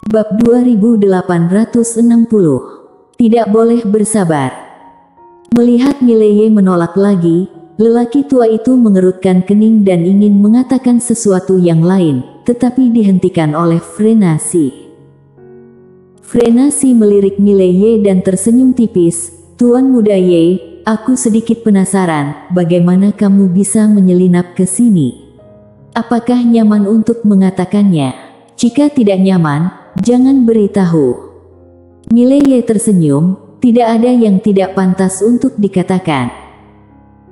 Bab 2860. Tidak boleh bersabar. Melihat Mileye menolak lagi, lelaki tua itu mengerutkan kening dan ingin mengatakan sesuatu yang lain, tetapi dihentikan oleh Frenasi. Frenasi melirik Mileye dan tersenyum tipis. "Tuan muda Ye, aku sedikit penasaran, bagaimana kamu bisa menyelinap ke sini? Apakah nyaman untuk mengatakannya? Jika tidak nyaman, jangan beritahu." Mileye tersenyum, tidak ada yang tidak pantas untuk dikatakan.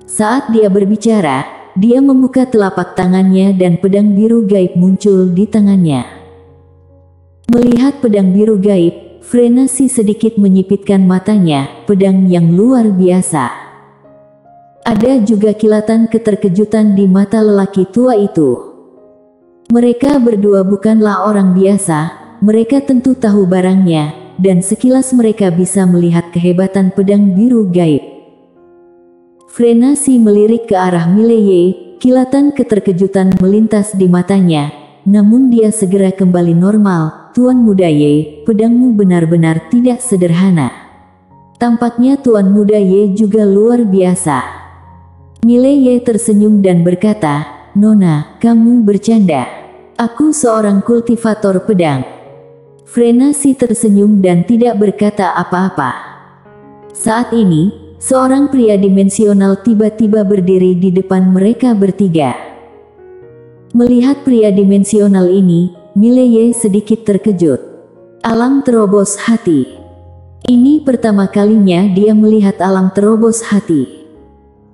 Saat dia berbicara, dia membuka telapak tangannya dan pedang biru gaib muncul di tangannya. Melihat pedang biru gaib, Frenasi sedikit menyipitkan matanya, pedang yang luar biasa. Ada juga kilatan keterkejutan di mata lelaki tua itu. Mereka berdua bukanlah orang biasa. Mereka tentu tahu barangnya, dan sekilas mereka bisa melihat kehebatan pedang biru gaib. Frenasi melirik ke arah Mileye, kilatan keterkejutan melintas di matanya, namun dia segera kembali normal. "Tuan muda Ye, pedangmu benar-benar tidak sederhana. Tampaknya Tuan muda Ye juga luar biasa." Mileye tersenyum dan berkata, "Nona, kamu bercanda. Aku seorang kultivator pedang." Frenasi tersenyum dan tidak berkata apa-apa. Saat ini, seorang pria dimensional tiba-tiba berdiri di depan mereka bertiga. Melihat pria dimensional ini, Mileye sedikit terkejut. Alam terobos hati. Ini pertama kalinya dia melihat alam terobos hati.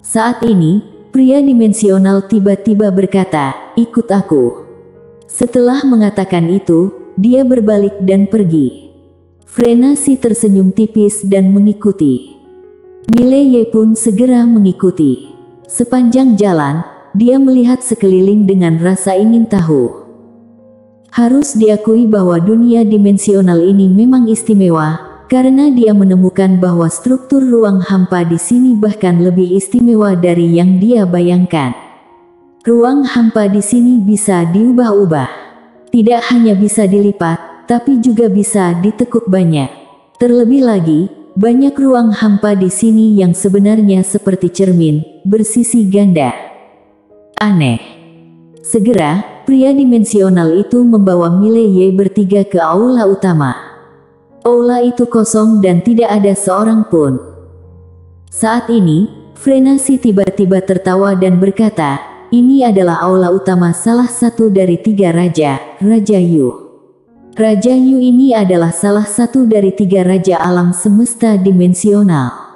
Saat ini, pria dimensional tiba-tiba berkata, "Ikut aku." Setelah mengatakan itu, dia berbalik dan pergi. Frenasi tersenyum tipis dan mengikuti. Mileye pun segera mengikuti. Sepanjang jalan, dia melihat sekeliling dengan rasa ingin tahu. Harus diakui bahwa dunia dimensional ini memang istimewa, karena dia menemukan bahwa struktur ruang hampa di sini bahkan lebih istimewa dari yang dia bayangkan. Ruang hampa di sini bisa diubah-ubah. Tidak hanya bisa dilipat, tapi juga bisa ditekuk banyak. Terlebih lagi, banyak ruang hampa di sini yang sebenarnya seperti cermin, bersisi ganda. Aneh. Segera, pria dimensional itu membawa Mileye bertiga ke aula utama. Aula itu kosong dan tidak ada seorang pun. Saat ini, Frenasi tiba-tiba tertawa dan berkata, "Ini adalah aula utama salah satu dari 3 raja, Raja Yu. Raja Yu ini adalah salah satu dari 3 raja alam semesta dimensional.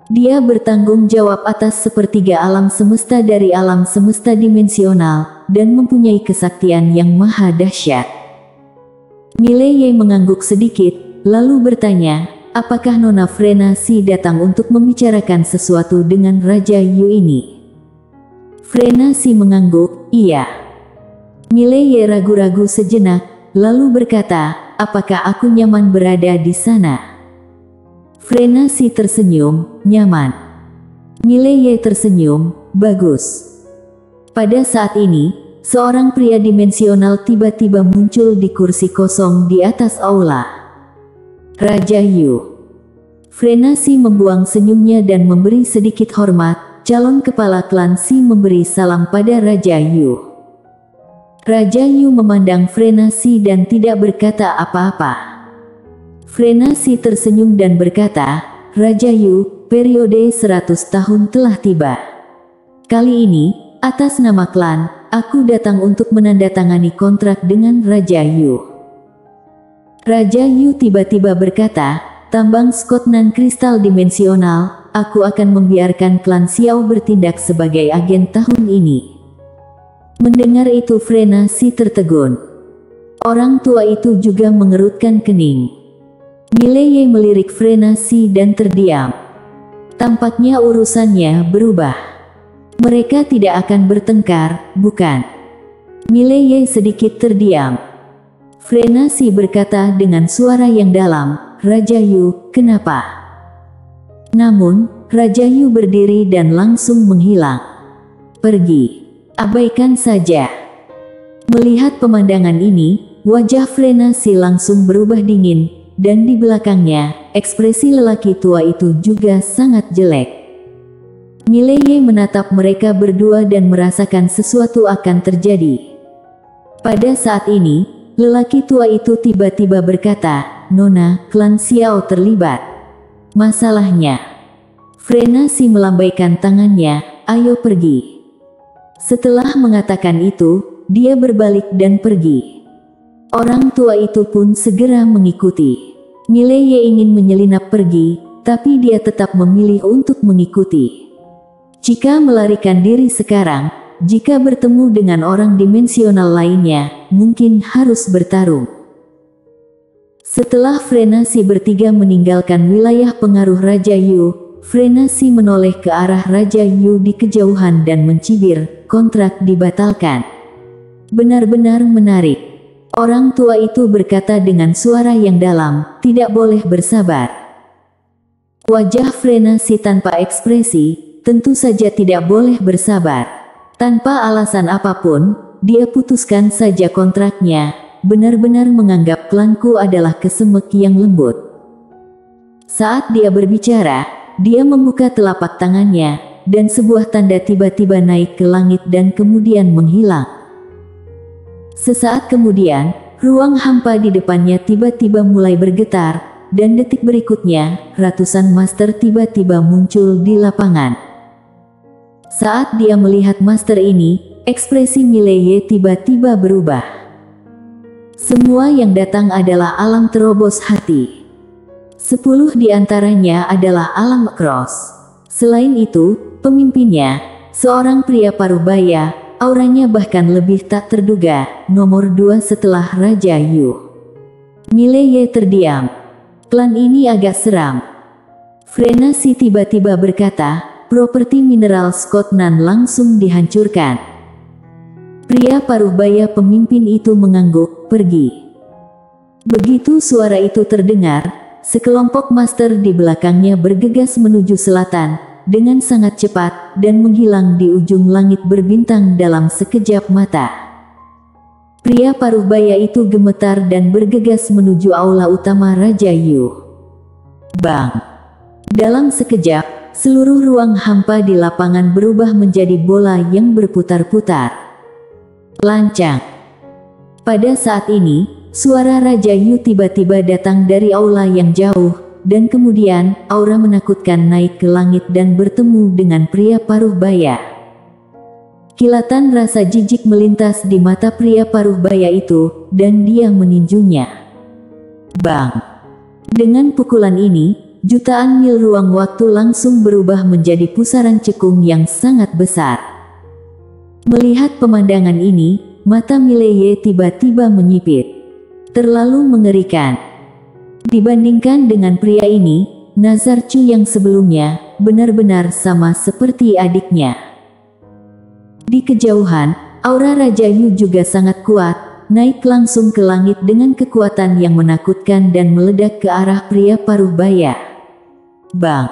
Dia bertanggung jawab atas sepertiga alam semesta dari alam semesta dimensional, dan mempunyai kesaktian yang maha dahsyat." Mileye mengangguk sedikit, lalu bertanya, "Apakah Nona Frenasi datang untuk membicarakan sesuatu dengan Raja Yu ini?" Frenasi mengangguk, "Iya." Mileye ragu-ragu sejenak, lalu berkata, "Apakah aku nyaman berada di sana?" Frenasi tersenyum, "Nyaman." Mileye tersenyum, "Bagus." Pada saat ini, seorang pria dimensional tiba-tiba muncul di kursi kosong di atas aula. "Raja Yu." Frenasi membuang senyumnya dan memberi sedikit hormat. Calon kepala klan Si memberi salam pada Raja Yu. Raja Yu memandang Frenasi dan tidak berkata apa-apa. Frenasi tersenyum dan berkata, "Raja Yu, periode 100 tahun telah tiba. Kali ini, atas nama klan, aku datang untuk menandatangani kontrak dengan Raja Yu." Raja Yu tiba-tiba berkata, "Tambang Skotnan kristal dimensional, aku akan membiarkan klan Xiao bertindak sebagai agen tahun ini." Mendengar itu Frenasi tertegun. Orang tua itu juga mengerutkan kening. Mileye melirik Frenasi dan terdiam. Tampaknya urusannya berubah. Mereka tidak akan bertengkar, bukan? Mileye sedikit terdiam. Frenasi berkata dengan suara yang dalam, "Raja Yu, kenapa?" Namun, Raja Yu berdiri dan langsung menghilang. "Pergi. Abaikan saja." Melihat pemandangan ini, wajah Frenasi langsung berubah dingin, dan di belakangnya, ekspresi lelaki tua itu juga sangat jelek. Mileye menatap mereka berdua dan merasakan sesuatu akan terjadi. Pada saat ini, lelaki tua itu tiba-tiba berkata, "Nona, klan Xiao terlibat. Masalahnya." Frenasi melambaikan tangannya, "Ayo pergi." Setelah mengatakan itu, dia berbalik dan pergi. Orang tua itu pun segera mengikuti. Mileye ingin menyelinap pergi, tapi dia tetap memilih untuk mengikuti. Jika melarikan diri sekarang, jika bertemu dengan orang dimensional lainnya, mungkin harus bertarung. Setelah Frenasi bertiga meninggalkan wilayah pengaruh Raja Yu, Frenasi menoleh ke arah Raja Yu di kejauhan dan mencibir, "Kontrak dibatalkan." Benar-benar menarik. Orang tua itu berkata dengan suara yang dalam, "Tidak boleh bersabar." Wajah Frenasi tanpa ekspresi, tentu saja tidak boleh bersabar. Tanpa alasan apapun, dia putuskan saja kontraknya, benar-benar menganggap klanku adalah kesemek yang lembut. Saat dia berbicara, dia membuka telapak tangannya, dan sebuah tanda tiba-tiba naik ke langit dan kemudian menghilang. Sesaat kemudian, ruang hampa di depannya tiba-tiba mulai bergetar, dan detik berikutnya, ratusan master tiba-tiba muncul di lapangan. Saat dia melihat master ini, ekspresi Mileye tiba-tiba berubah. Semua yang datang adalah alam terobos hati. 10 di antaranya adalah alam cross. Selain itu, pemimpinnya, seorang pria parubaya, auranya bahkan lebih tak terduga, nomor 2 setelah Raja Yu. Mileye terdiam. Klan ini agak seram. Frenasi tiba-tiba berkata, "Properti mineral Scotland langsung dihancurkan." Pria parubaya pemimpin itu mengangguk, "Pergi." Begitu suara itu terdengar, sekelompok master di belakangnya bergegas menuju selatan, dengan sangat cepat, dan menghilang di ujung langit berbintang dalam sekejap mata. Pria parubaya itu gemetar dan bergegas menuju aula utama Raja Yu. Bang! Dalam sekejap, seluruh ruang hampa di lapangan berubah menjadi bola yang berputar-putar. Lancang! Pada saat ini, suara Raja Yu tiba-tiba datang dari aula yang jauh, dan kemudian, aura menakutkan naik ke langit dan bertemu dengan pria parubaya. Kilatan rasa jijik melintas di mata pria parubaya itu, dan dia meninjunya. Bang! Dengan pukulan ini, jutaan mil ruang waktu langsung berubah menjadi pusaran cekung yang sangat besar. Melihat pemandangan ini, mata Mileye tiba-tiba menyipit. Terlalu mengerikan. Dibandingkan dengan pria ini, Nazar Chu yang sebelumnya, benar-benar sama seperti adiknya. Di kejauhan, aura Raja Yu juga sangat kuat, naik langsung ke langit dengan kekuatan yang menakutkan dan meledak ke arah pria parubaya. Bang!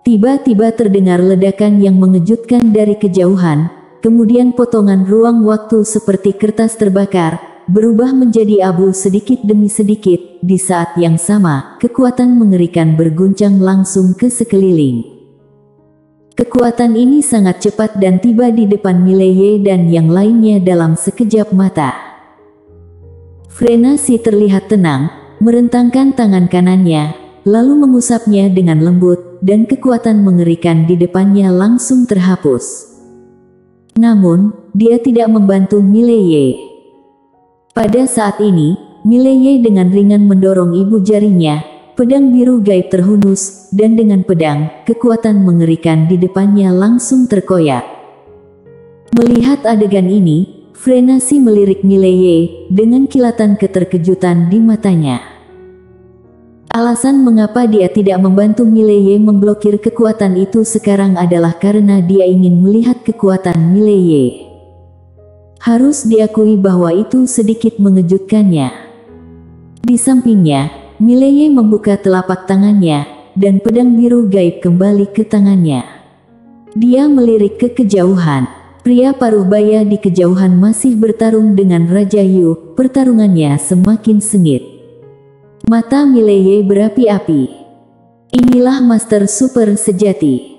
Tiba-tiba terdengar ledakan yang mengejutkan dari kejauhan, kemudian potongan ruang waktu seperti kertas terbakar, berubah menjadi abu sedikit demi sedikit. Di saat yang sama, kekuatan mengerikan berguncang langsung ke sekeliling. Kekuatan ini sangat cepat dan tiba di depan Mileye dan yang lainnya dalam sekejap mata. Frenasi terlihat tenang, merentangkan tangan kanannya, lalu mengusapnya dengan lembut, dan kekuatan mengerikan di depannya langsung terhapus. Namun, dia tidak membantu Mileye. Pada saat ini, Mileye dengan ringan mendorong ibu jarinya, pedang biru gaib terhunus, dan dengan pedang, kekuatan mengerikan di depannya langsung terkoyak. Melihat adegan ini, Frenasi melirik Mileye, dengan kilatan keterkejutan di matanya. Alasan mengapa dia tidak membantu Mileye memblokir kekuatan itu sekarang adalah karena dia ingin melihat kekuatan Mileye. Harus diakui bahwa itu sedikit mengejutkannya. Di sampingnya, Mileye membuka telapak tangannya, dan pedang biru gaib kembali ke tangannya. Dia melirik ke kejauhan. Pria paruh baya di kejauhan masih bertarung dengan Raja Yu. Pertarungannya semakin sengit. Mata Mileye berapi-api. Inilah Master Super sejati.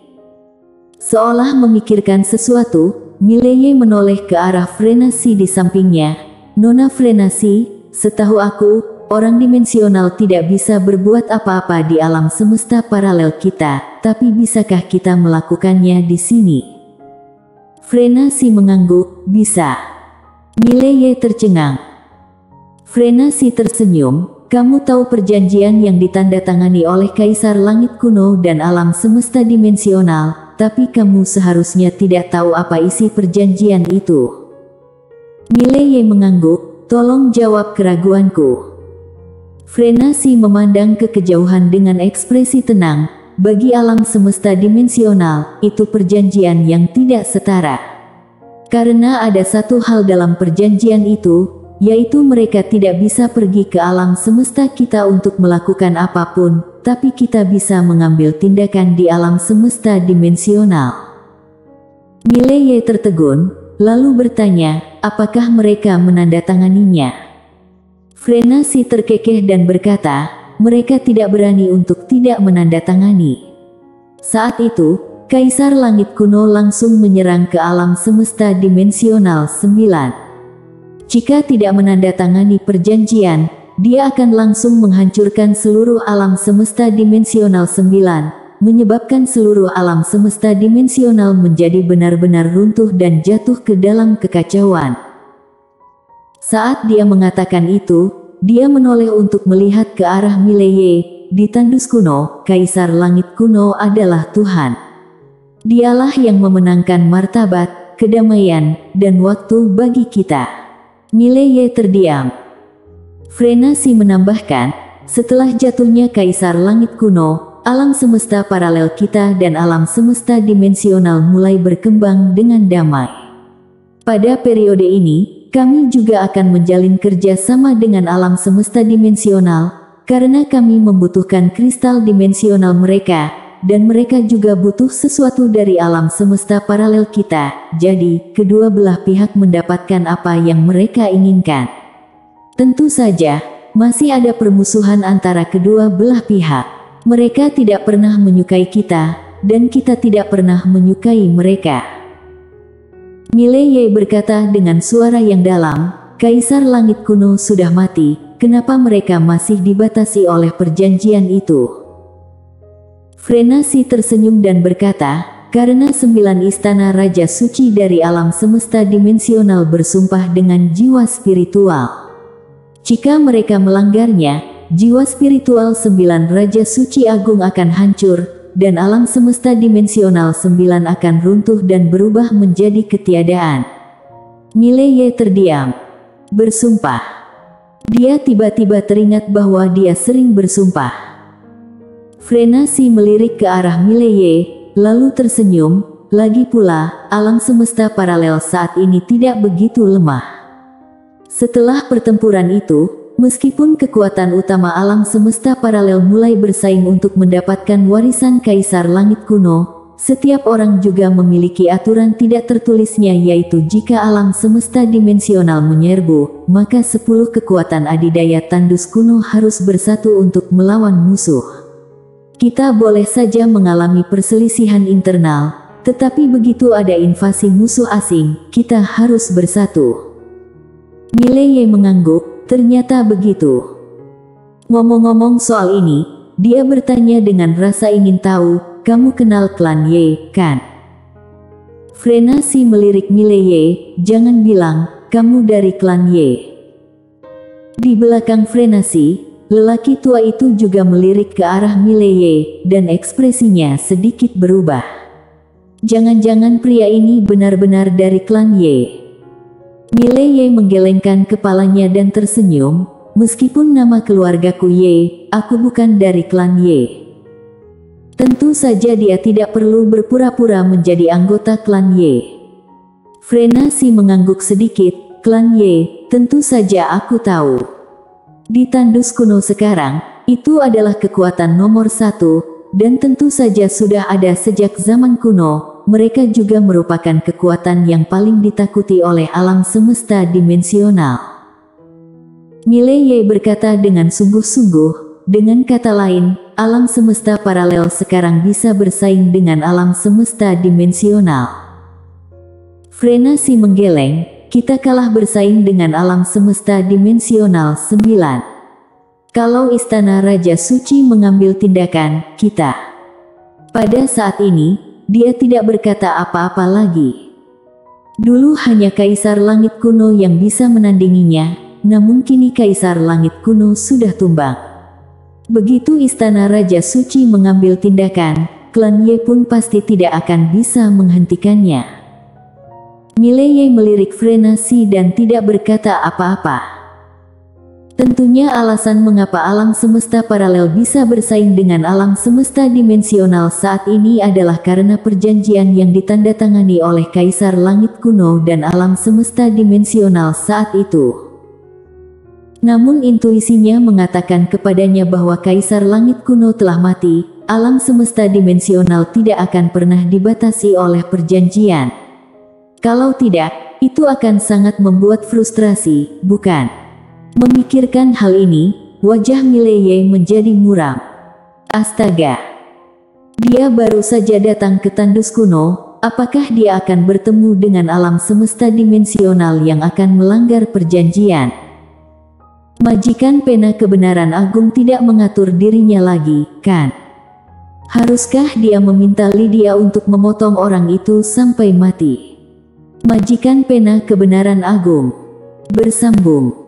Seolah memikirkan sesuatu, Mileye menoleh ke arah Frenasi di sampingnya. Nona Frenasi, setahu aku, orang dimensional tidak bisa berbuat apa-apa di alam semesta paralel kita, tapi bisakah kita melakukannya di sini? Frenasi mengangguk, bisa. Mileye tercengang. Frenasi tersenyum, kamu tahu perjanjian yang ditandatangani oleh Kaisar Langit Kuno dan alam semesta dimensional, tapi kamu seharusnya tidak tahu apa isi perjanjian itu. Mileye mengangguk, tolong jawab keraguanku. Frenasi memandang ke kejauhan dengan ekspresi tenang. Bagi alam semesta dimensional, itu perjanjian yang tidak setara. Karena ada satu hal dalam perjanjian itu, yaitu mereka tidak bisa pergi ke alam semesta kita untuk melakukan apapun, tapi kita bisa mengambil tindakan di alam semesta dimensional. Mileye tertegun, lalu bertanya, apakah mereka menandatanganinya? Frenasi terkekeh dan berkata, mereka tidak berani untuk tidak menandatangani. Saat itu, Kaisar Langit Kuno langsung menyerang ke alam semesta dimensional 9. Jika tidak menandatangani perjanjian, dia akan langsung menghancurkan seluruh alam semesta dimensional 9, menyebabkan seluruh alam semesta dimensional menjadi benar-benar runtuh dan jatuh ke dalam kekacauan. Saat dia mengatakan itu, dia menoleh untuk melihat ke arah Mileye. Di tandus kuno, Kaisar Langit Kuno adalah Tuhan. Dialah yang memenangkan martabat, kedamaian, dan waktu bagi kita. Mileye terdiam. Frenasi menambahkan, setelah jatuhnya Kaisar Langit Kuno, alam semesta paralel kita dan alam semesta dimensional mulai berkembang dengan damai. Pada periode ini, kami juga akan menjalin kerja sama dengan alam semesta dimensional, karena kami membutuhkan kristal dimensional mereka, dan mereka juga butuh sesuatu dari alam semesta paralel kita, jadi kedua belah pihak mendapatkan apa yang mereka inginkan. Tentu saja, masih ada permusuhan antara kedua belah pihak. Mereka tidak pernah menyukai kita, dan kita tidak pernah menyukai mereka. Mileye berkata dengan suara yang dalam, Kaisar Langit Kuno sudah mati, kenapa mereka masih dibatasi oleh perjanjian itu? Frenasi tersenyum dan berkata, karena 9 istana Raja Suci dari alam semesta dimensional bersumpah dengan jiwa spiritual. Jika mereka melanggarnya, jiwa spiritual 9 Raja Suci Agung akan hancur, dan alam semesta dimensional 9 akan runtuh dan berubah menjadi ketiadaan. Mileye terdiam. Bersumpah. Dia tiba-tiba teringat bahwa dia sering bersumpah. Frenasi melirik ke arah Mileye, lalu tersenyum, lagi pula, alam semesta paralel saat ini tidak begitu lemah. Setelah pertempuran itu, meskipun kekuatan utama alam semesta paralel mulai bersaing untuk mendapatkan warisan Kaisar Langit Kuno, setiap orang juga memiliki aturan tidak tertulisnya, yaitu jika alam semesta dimensional menyerbu, maka 10 kekuatan adidaya tandus kuno harus bersatu untuk melawan musuh. Kita boleh saja mengalami perselisihan internal, tetapi begitu ada invasi musuh asing, kita harus bersatu. Mileye mengangguk. Ternyata begitu. Ngomong-ngomong soal ini, dia bertanya dengan rasa ingin tahu, kamu kenal klan Ye, kan? Frenasi melirik Mileye, jangan bilang, kamu dari klan Ye. Di belakang Frenasi, lelaki tua itu juga melirik ke arah Mileye, dan ekspresinya sedikit berubah. Jangan-jangan pria ini benar-benar dari klan Ye. Mileye menggelengkan kepalanya dan tersenyum, meskipun nama keluargaku Ye, aku bukan dari klan Ye. Tentu saja dia tidak perlu berpura-pura menjadi anggota klan Ye. Frenasi mengangguk sedikit, klan Ye, tentu saja aku tahu. Di tandus kuno sekarang, itu adalah kekuatan nomor 1, dan tentu saja sudah ada sejak zaman kuno. mereka juga merupakan kekuatan yang paling ditakuti oleh alam semesta dimensional. Mileye berkata dengan sungguh-sungguh, dengan kata lain, alam semesta paralel sekarang bisa bersaing dengan alam semesta dimensional. Frena si menggeleng, kita kalah bersaing dengan alam semesta dimensional 9. Kalau Istana Raja Suci mengambil tindakan, kita. Pada saat ini, dia tidak berkata apa-apa lagi. Dulu hanya Kaisar Langit Kuno yang bisa menandinginya, namun kini Kaisar Langit Kuno sudah tumbang. Begitu Istana Raja Suci mengambil tindakan, klan Ye pun pasti tidak akan bisa menghentikannya. Mileye melirik Frena si dan tidak berkata apa-apa. Tentunya alasan mengapa alam semesta paralel bisa bersaing dengan alam semesta dimensional saat ini adalah karena perjanjian yang ditandatangani oleh Kaisar Langit Kuno dan alam semesta dimensional saat itu. Namun intuisinya mengatakan kepadanya bahwa Kaisar Langit Kuno telah mati, alam semesta dimensional tidak akan pernah dibatasi oleh perjanjian. Kalau tidak, itu akan sangat membuat frustrasi, bukan? Memikirkan hal ini, wajah Mileye menjadi muram. Astaga! Dia baru saja datang ke Tandus Kuno, apakah dia akan bertemu dengan alam semesta dimensional yang akan melanggar perjanjian? Majikan Pena Kebenaran Agung tidak mengatur dirinya lagi, kan? Haruskah dia meminta Lydia untuk memotong orang itu sampai mati? Majikan Pena Kebenaran Agung bersambung.